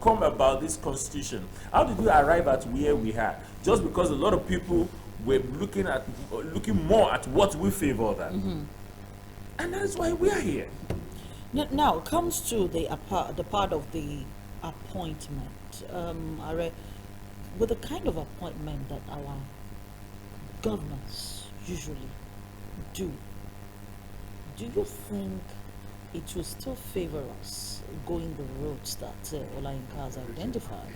come about this constitution? How did you arrive at where we are? Just because a lot of people were looking more at what we favor than, and that's why we are here. Now it comes to the part of the appointment. With the kind of appointment that our governors usually do you think it will still favor us going the roads that Olayinka has identified?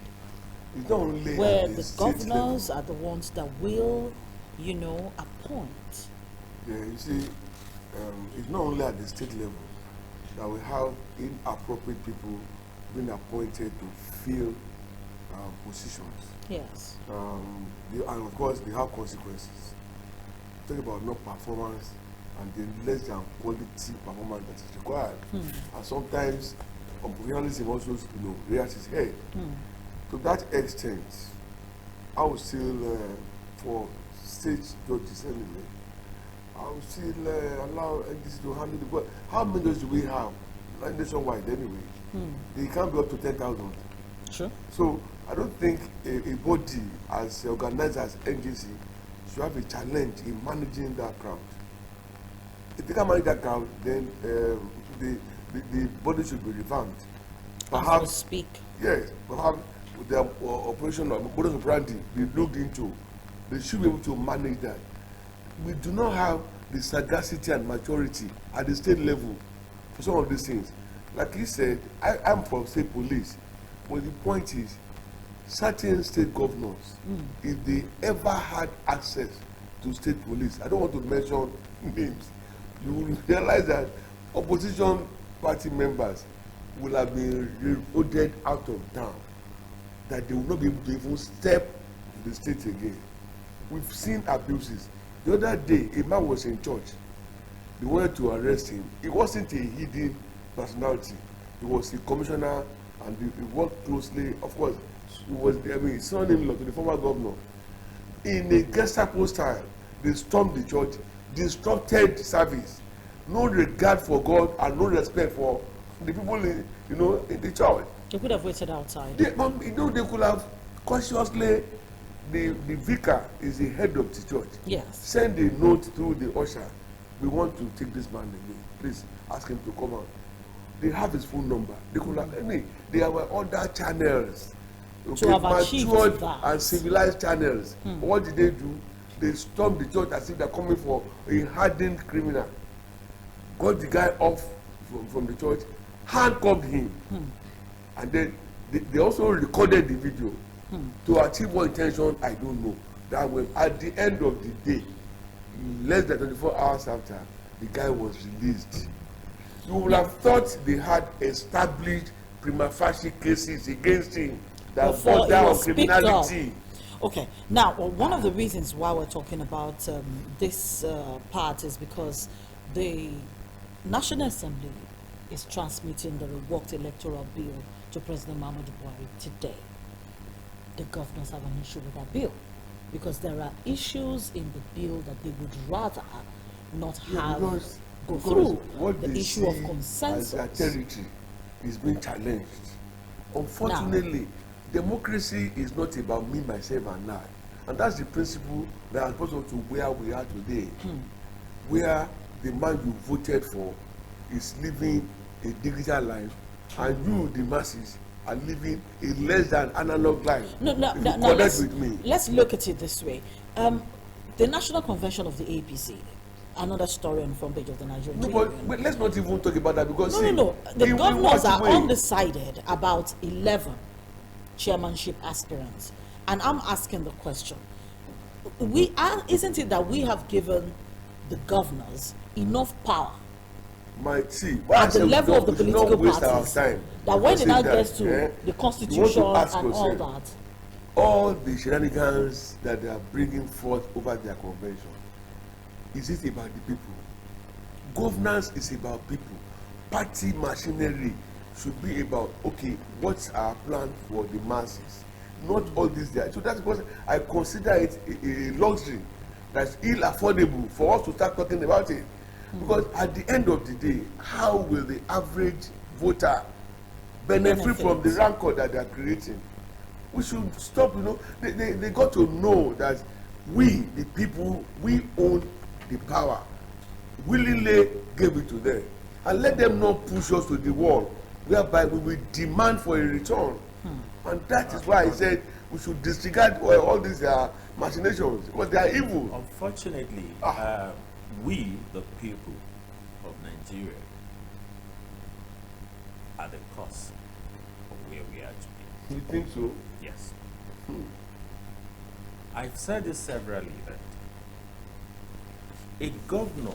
It's not only where the governors are the ones that will, appoint. Yeah, you see, it's not only at the state level that we have inappropriate people being appointed to fill positions. Yes. And of course, they have consequences. Talk about no performance and the less than quality performance that is required. And sometimes professionalism also, rears its head. To that extent, I would still, for state judges anyway, I would still allow NDC to handle the work. How many judges do we have nationwide anyway? They can't be up to 10,000. Sure. So I don't think a body as organized as NDC should have a challenge in managing that crowd. If they can manage that crowd, then the body should be revamped. Perhaps speak. Yes, perhaps with the operation of modus operandi be looked into. They should be able to manage that. We do not have the sagacity and maturity at the state level for some of these things. Like he said, I'm from state police, but the point is, certain state governors, if they ever had access to state police, I don't want to mention names, you will realize that opposition party members will have been voted out of town, that they will not be able to even step to the state again. We've seen abuses. The other day, a man was in church. They wanted to arrest him. He wasn't a hidden personality. He was a commissioner, and he worked closely. Of course, he was son-in-law to the former governor. In a Gestapo style, they stormed the church, disrupted service. No regard for God and no respect for the people in the church. They could have waited outside. They could have cautiously. The vicar is the head of the church. Yes. Send a note through the usher. We want to take this man away. Please ask him to come out. They have his phone number. They could have they have other channels. To have achieved that. And civilized channels. What did they do? They stormed the church as if they're coming for a hardened criminal. Got the guy off from the church, handcuffed him, and then they also recorded the video. To achieve what intention, I don't know. That when at the end of the day, less than 24 hours after, the guy was released. You would have thought they had established prima facie cases against him that brought down criminality. Okay, now one of the reasons why we're talking about this part is because the National Assembly is transmitting the reworked Electoral Bill to President Buhari today. The governors have an issue with that bill because there are issues in the bill that they would rather not have go through. The issue of consensus. As their territory is being challenged. Unfortunately, democracy is not about me, myself, and I. And that's the principle that has brought us to where we are today, where the man you voted for is living a digital life, and you, the masses, are living a less than analog life. Let's look at it this way. The National Convention of the APC, another story on the front page of the Nigerian Tribune. But let's not even talk about that because the governors are undecided about 11 chairmanship aspirants, and I'm asking the question: isn't it that we have given the governors enough power at the level of the political parties that when it now gets to the constitution and all that, all the shenanigans that they are bringing forth over their convention, is it about the people? Governance is about people. Party machinery should be about, okay, what's our plan for the masses? Not all this there. So that's because I consider it a luxury that's ill affordable for us to start talking about it. Because at the end of the day, how will the average voter benefit from the rancor that they are creating. We should stop, they got to know that we, the people, we own the power. Willingly give it to them. And let them not push us to the wall, whereby we will demand for a return. And that is why I said we should disregard all these machinations, because they are evil. Unfortunately, we, the people of Nigeria, are the cause of where we are today. You think so? Yes. I've said this severally, that a governor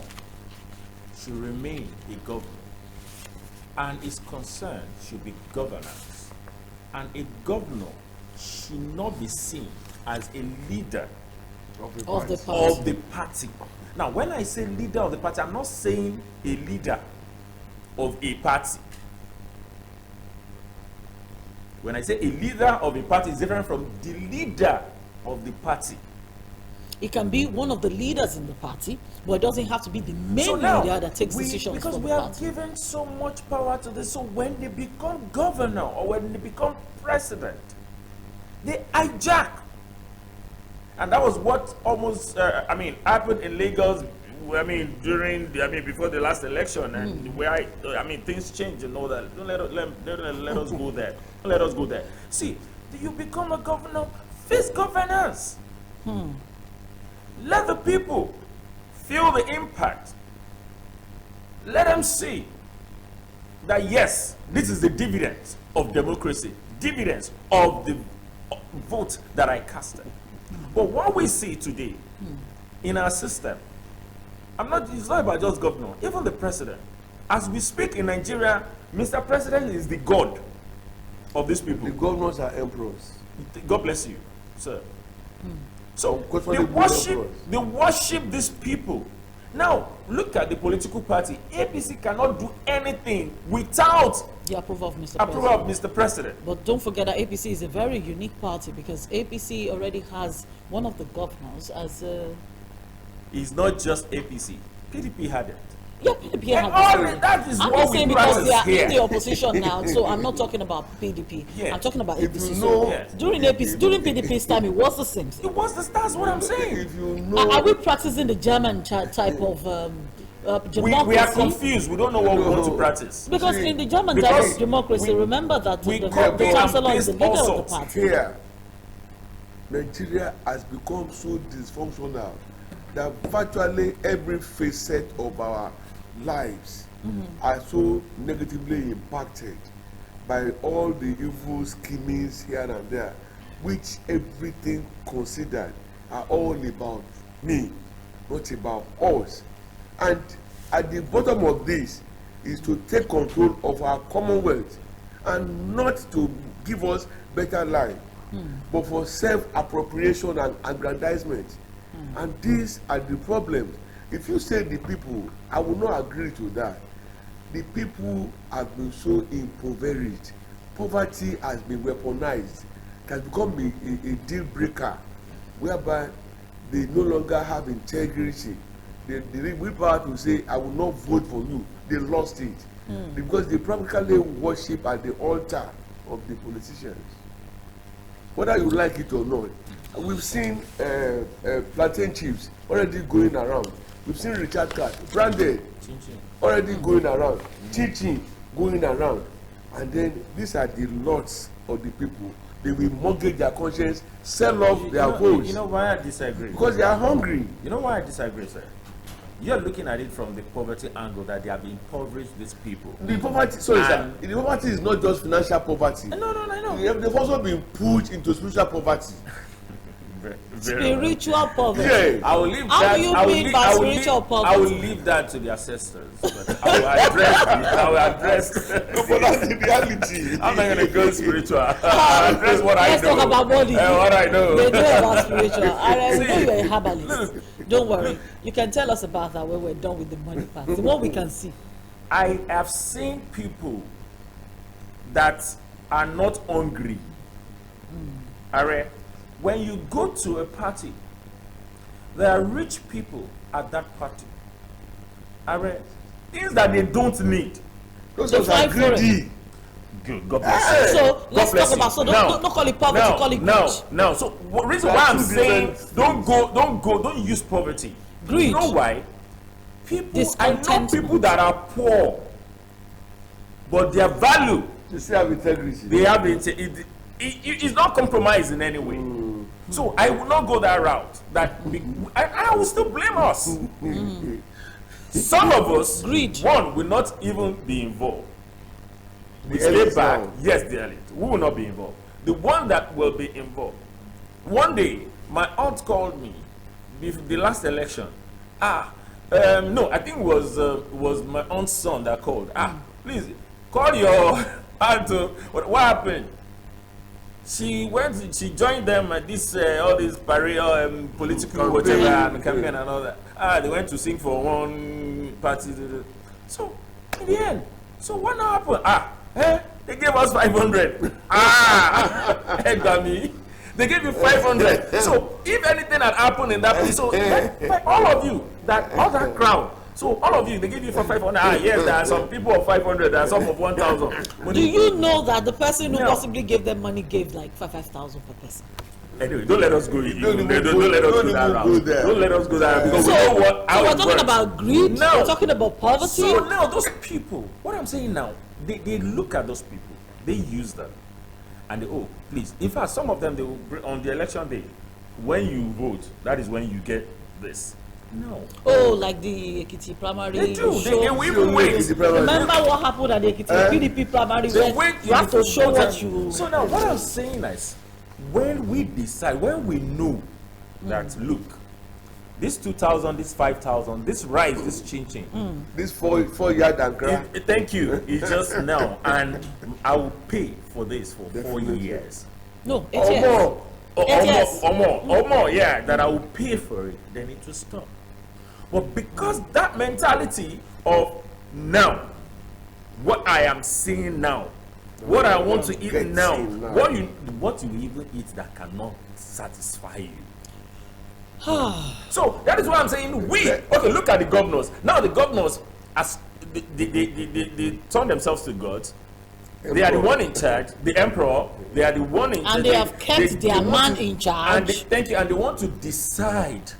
should remain a governor, and his concern should be governance. And a governor should not be seen as a leader Of the of the party. Now, when I say leader of the party, I'm not saying a leader of a party. When I say a leader of a party, it's different from the leader of the party. It can be one of the leaders in the party, but it doesn't have to be the main So now, leader that takes decisions because for we the have party. given so much power to this, so when they become governor or when they become president, they hijack. And that was what almost, happened in Lagos. Before the last election, and where things change and all that. Don't let us go there. Don't let us go there. See, you become a governor, face governance. Let the people feel the impact. Let them see that yes, this is the dividends of democracy, dividends of the vote that I casted. But what we see today in our system, it's not about just governor, even the president. As we speak in Nigeria, Mr. President is the god of these people. The governors are emperors. God bless you, sir. So They they worship these people. Now, look at the political party. APC cannot do anything without The approval of Mr. approval of Mr. President. But don't forget that APC is a very unique party, because APC already has one of the governors as a... It's not just APC. PDP had it. Yeah, PDP And has all it. that is I'm what just we saying because they practice are here. in the opposition now, so I'm not talking about PDP. Yeah. I'm talking about If APC. you So know, Yes. during PDP's time, it was the same thing. It was that's what I'm saying. if you know, Are we practicing the German type of democracy? We are confused. We don't know what we want to practice. Because See, in the German because type of democracy, we- remember that we the copy and chancellor is the paste leader all of the sorts. party. here, Nigeria has become so dysfunctional that virtually every facet of our lives are so negatively impacted by all the evil schemings here and there, which everything considered are all about me, not about us. And at the bottom of this is to take control of our commonwealth and not to give us better life, but for self-appropriation and aggrandizement. And these are the problems. If you say the people, I will not agree to that. The people have been so impoverished. Poverty has been weaponized. It has become a deal breaker, whereby they no longer have integrity. They willpower to say, I will not vote for you. They lost it. Because they practically worship at the altar of the politicians. Whether you like it or not, we've seen plantain chips already going around. We've seen Richard Card, branded, already going around. Teaching going around. And then these are the lots of the people. They will mortgage their conscience, sell off their votes. You know why I disagree? Because they are hungry. You know why I disagree, sir? You're looking at it from the poverty angle, that they have impoverished these people. The poverty, sorry sir, the poverty is not just financial poverty. No, I know. They've also been pushed into spiritual poverty. Spiritual poverty. Yeah. I will leave How that. do you I will mean leave- by I will spiritual leave- poverty? I will leave that to the ancestors. But I will address. I will address. No, but that's the reality. I'm not gonna go spiritual. I'll address what I Let's know. talk about body. What I know. They know about spiritual. I See. know you're a herbalist. Don't worry. You can tell us about that when we're done with the money part. The one we can see. I have seen people that are not hungry. Alright, when you go to a party, there are rich people at that party. Alright, things that they don't need. Those They ones are fight for it. greedy. Good. God bless you. So let's bless talk about. So don't call it poverty. Call it greed. No. So reason why I'm saying don't use poverty. Greed. You know why? People, I know Discontentment. people that are poor, but their value, You still have integrity. they have it's not compromised in any way. So I will not go that route. I will still blame us. Some of us, Greed. one, will not even be involved. We The stay elite back. now. Yes, the elite. We will not be involved. The one that will be involved. One day, my aunt called me before the last election. No, I think it was my aunt's son that called. Please call your aunt. What happened? She joined them at this all these political whatever and campaign and all that. They went to sing for one party. So in the end, so what now happened? They gave us 500. Dummy. They gave you 500. So if anything had happened in that place, so like all of you, all that crowd. So all of you, they give you for 500. Yes, there are some people of 500, there are some of 1,000. Do you know that the person who possibly gave them money gave like 5,000 per person? Anyway, don't let us go. Don't let us go that route. go there. Don't let us go there because So, we know what. so we're talking about greed. No. We're talking about poverty. So now those people, what I'm saying now, they look at those people, they use them, and they please. In fact, some of them they will bring on the election day, when you vote, that is when you get this. No. Oh, like the Ekiti primary. They do. you show- They will even wait. Ekiti primary. Remember what happened at the Ekiti PDP primary? They When wait. you have to show what you. So now, what I'm saying is, when we decide, when we know that look, this 2,000, this 5,000, this rise, this changing. This 4 yard and cry. Thank you. It's just now, and I will pay for this for 4 years. No, Or 8 years. more. Or more, yeah, that I will pay for it, then it will stop. But because that mentality of now, what I am seeing now, what I want to eat Get now, seen now. what you even eat that cannot satisfy you. So that is why I'm saying okay, look at the governors. Now the governors, as they turn themselves to God. They are the one in charge, the emperor. They are the one in charge. And they have kept their man in charge. Thank you. And they want to decide.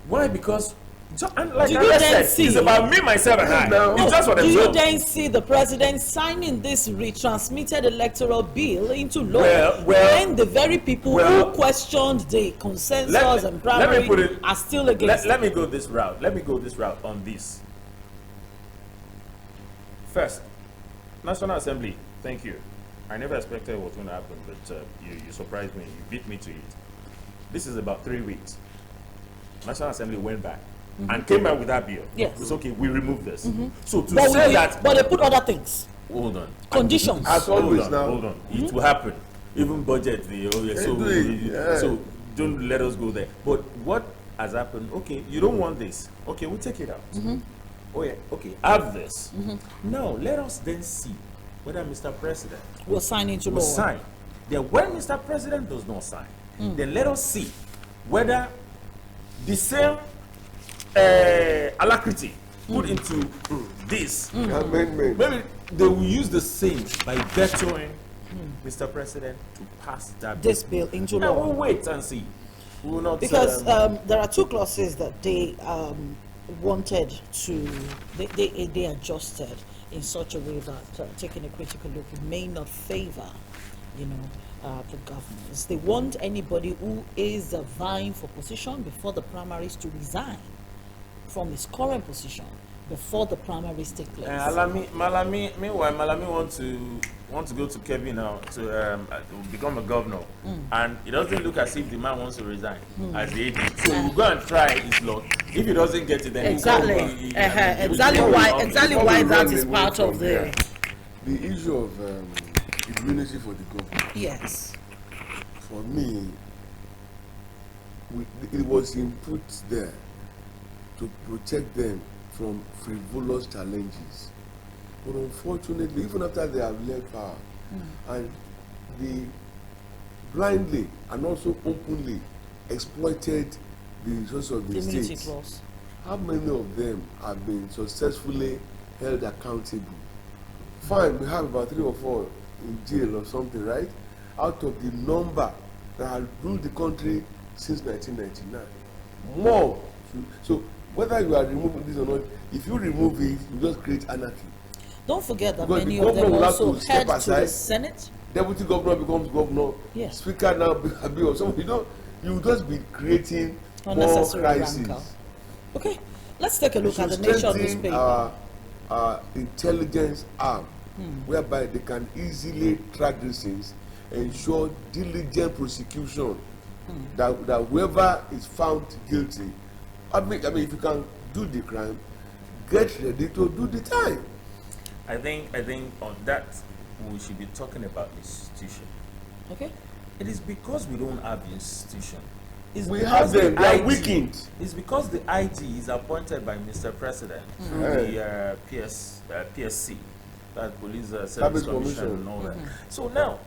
Why? Because, like Do I you then said, see- it's about me, myself, and I. No. It's just for Do you themselves. then see the president signing this retransmitted electoral bill into law Well, when the very people well, who questioned the consensus let and me primary put it- are still against Let me go this route. Let me go this route on this. First, National Assembly. Thank you. I never expected what was going to happen, but you surprised me. You beat me to it. This is about 3 weeks. National Assembly went back and came out with that bill. Yes. It's okay. We remove this. So to But, say that, but they put other things, hold on. conditions. As always Hold on, now. hold on. It will happen. Even budget. So don't let us go there. But what has happened? Okay, you don't want this. Okay, we'll take it out. Oh yeah. Okay, have this. Now let us then see whether Mr. President Will sign into will law. sign. Then when Mr. President does not sign, then let us see whether the same alacrity put into this, Amendment. maybe they will use the same by vetoing Mr. President to pass that bill. This bill into Now law. we'll wait and see. We will not Because there are two clauses that they wanted to, they adjusted in such a way that taking a critical look, it may not favor, the governors. They want anybody who is vying for position before the primaries to resign from his current position before the primaries take place. Meanwhile, Malami want to go to Kebbi now to become a governor, and it doesn't look as if the man wants to resign as the agent. So we'll go and try his luck. If he doesn't get it, then Exactly. Exactly why that is part of the. The issue of immunity for the government. Yes. For me, it was input there to protect them from frivolous challenges. But unfortunately, even after they have left power, and they blindly and also openly exploited the resources of the Immunity state, clause. how many of them have been successfully held accountable? Fine, we have about 3 or 4 in jail or something, right? Out of the number that have ruled the country since 1999. More. So whether you are removing this or not, if you remove it, you just create anarchy. Don't forget that Because many the of them governor will have also to step head to the aside. Senate. Deputy governor becomes governor. Yes. Speaker now be or something. You just be creating more Unnecessary crises. rancor. Okay, let's take a look at the should Nation strengthen newspaper. our intelligence arm, whereby they can easily track these things, ensure diligent prosecution, that whoever is found guilty, I mean, if you can do the crime, get ready to do the time. I think on that we should be talking about institution. Okay. It is because we don't have institution. It's We because have them, the they are IG weakened. It's because the IG is appointed by Mr. President through the PSC, that Police Service Service Commission Commission. and all that. So now,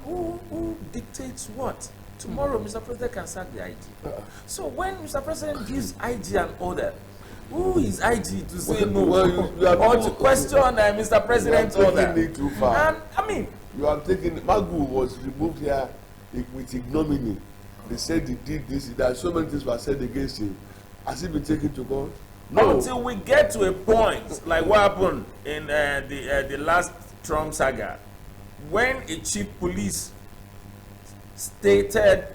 who dictates what? Tomorrow, Mr. President can sack the IG. So when Mr. President gives IG an order, who is IG to say no or to question Mr. President's order? You are taking it too far. And I mean, You are taking Magu was removed here with ignominy. They said he did this, that so many things were said against him. Has he been taken to court? No. until we get to a point like what happened in the last Trump saga, when a chief police stated,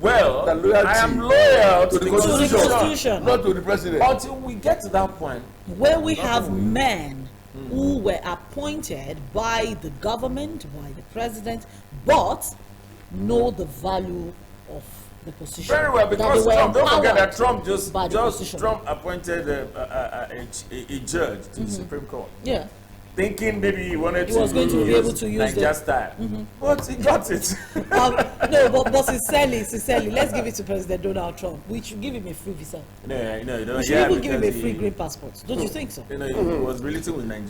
well, The loyalty I am loyal to the Constitution. Constitution. Not to the president. Until we get to that point, Where we have men who were appointed by the government, by the president, but know the value of the position. very well, That because they were Trump, don't forget that empowered Trump by the position. Trump appointed a judge to the Supreme Court, Yeah. thinking maybe he wanted He was going to be able to use Niger the- style, but he got it. No, but sincerely, let's give it to President Donald Trump. We should give him a free visa. No, We should even give him a free green passport. Don't you think so? He was relating with Nigeria.